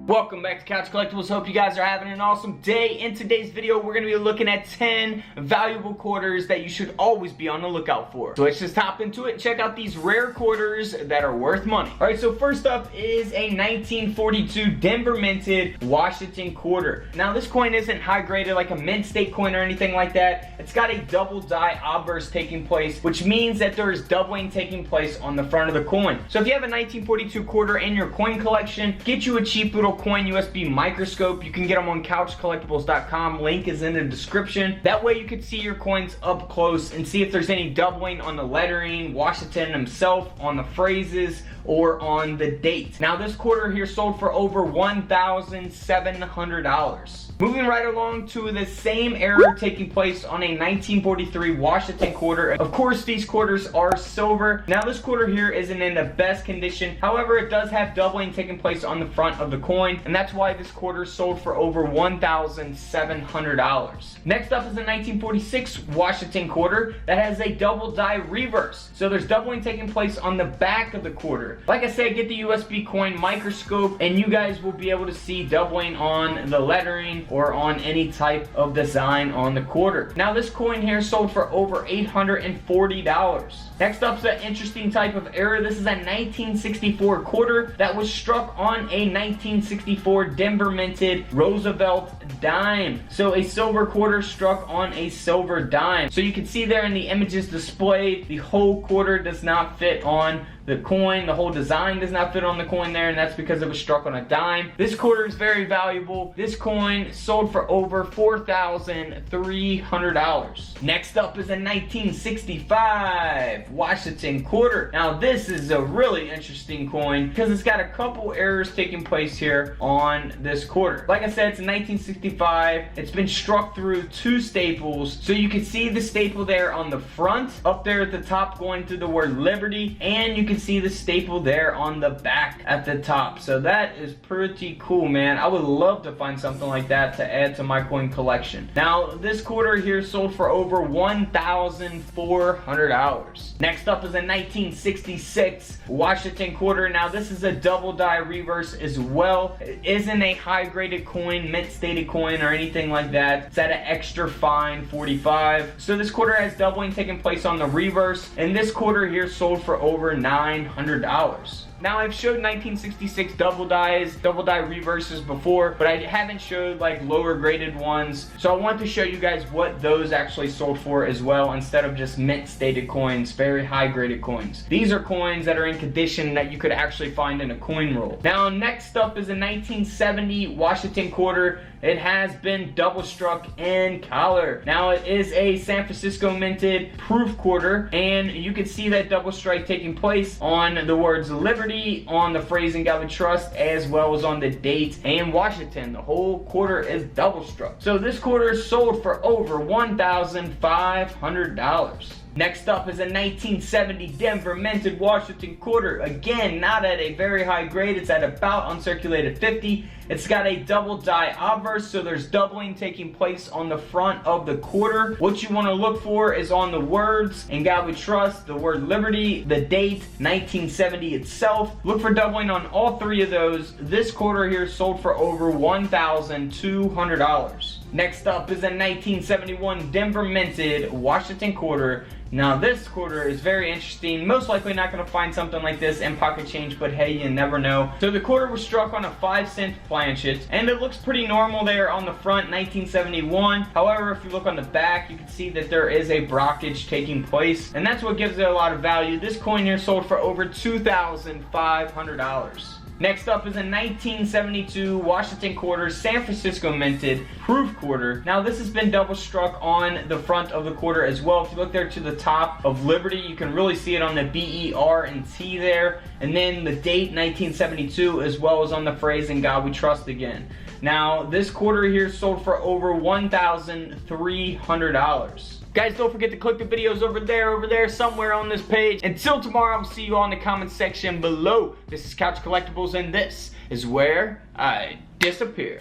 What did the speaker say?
Welcome back to Couch Collectibles. Hope you guys are having an awesome day. In today's video, we're going to be looking at 10 valuable quarters that you should always be on the lookout for. So let's just hop into it and check out these rare quarters that are worth money. Alright, so first up is a 1942 Denver minted Washington quarter. Now this coin isn't high graded like a mint state coin or anything like that. It's got a double die obverse taking place, which means that there is doubling taking place on the front of the coin. So if you have a 1942 quarter in your coin collection, get you a cheap little coin USB microscope. You can get them on couchcollectibles.com. Link is in the description. That way you can see your coins up close and see if there's any doubling on the lettering, Washington himself, on the phrases, or on the date. Now this quarter here sold for over $1,700. Moving right along to the same error taking place on a 1943 Washington quarter. Of course, these quarters are silver. Now this quarter here isn't in the best condition. However, it does have doubling taking place on the front of the coin, and that's why this quarter sold for over $1,700. Next up is a 1946 Washington quarter that has a double die reverse. So there's doubling taking place on the back of the quarter. Like I said, get the USB coin microscope and you guys will be able to see doubling on the lettering or on any type of design on the quarter. Now this coin here sold for over $840. Next up is an interesting type of error. This is a 1964 quarter that was struck on a 1964 Denver minted Roosevelt dime. So a silver quarter struck on a silver dime. So you can see there in the images displayed, the whole quarter does not fit on the coin. The whole design does not fit on the coin there, and that's because it was struck on a dime. This quarter is very valuable. This coin sold for over $4,300. Next up is a 1965 Washington quarter. Now this is a really interesting coin because it's got a couple errors taking place here on this quarter. Like I said, it's a 1965. It's been struck through two staples. So you can see the staple there on the front, up there at the top going through the word Liberty, and you can see the staple there on the back at the top. So that is pretty cool, man. I would love to find something like that to add to my coin collection. Now this quarter here sold for over $1,400. Next up is a 1966 Washington quarter. Now this is a double die reverse as well. It isn't a high graded coin, mint stated coin or anything like that. It's at an extra fine 45. So this quarter has doubling taking place on the reverse, and this quarter here sold for over $900. Now I've showed 1966 double die reverses before, but I haven't showed like lower graded ones. So I want to show you guys what those actually sold for as well, instead of just mint stated coins, very high graded coins. These are coins that are in condition that you could actually find in a coin roll. Now next up is a 1970 Washington quarter. It has been double struck in color. Now it is a San Francisco minted proof quarter, and you can see that double strike taking place on the words Liberty, on the phrase "In God We Trust," as well as on the date and Washington. The whole quarter is double struck. So this quarter sold for over $1,500. Next up is a 1970 Denver minted Washington quarter. Again, not at a very high grade. It's at about uncirculated 50. It's got a double die obverse, so there's doubling taking place on the front of the quarter. What you want to look for is on the words "In God We Trust," the word Liberty, the date, 1970 itself. Look for doubling on all three of those. This quarter here sold for over $1,200. Next up is a 1971 Denver minted Washington quarter. Now this quarter is very interesting. Most likely not going to find something like this in pocket change, but hey, you never know. So the quarter was struck on a 5-cent planchet, and it looks pretty normal there on the front, 1971. However, if you look on the back, you can see that there is a brockage taking place, and that's what gives it a lot of value. This coin here sold for over $2,500. Next up is a 1972 Washington quarter, San Francisco minted proof quarter. Now this has been double struck on the front of the quarter as well. If you look there to the top of Liberty, you can really see it on the B-E-R and T there. And then the date, 1972, as well as on the phrase "In God We Trust" again. Now this quarter here sold for over $1,300. Guys, don't forget to click the videos over there, somewhere on this page. Until tomorrow, I'll see you all in the comment section below. This is Couch Collectibles, and this is where I disappear.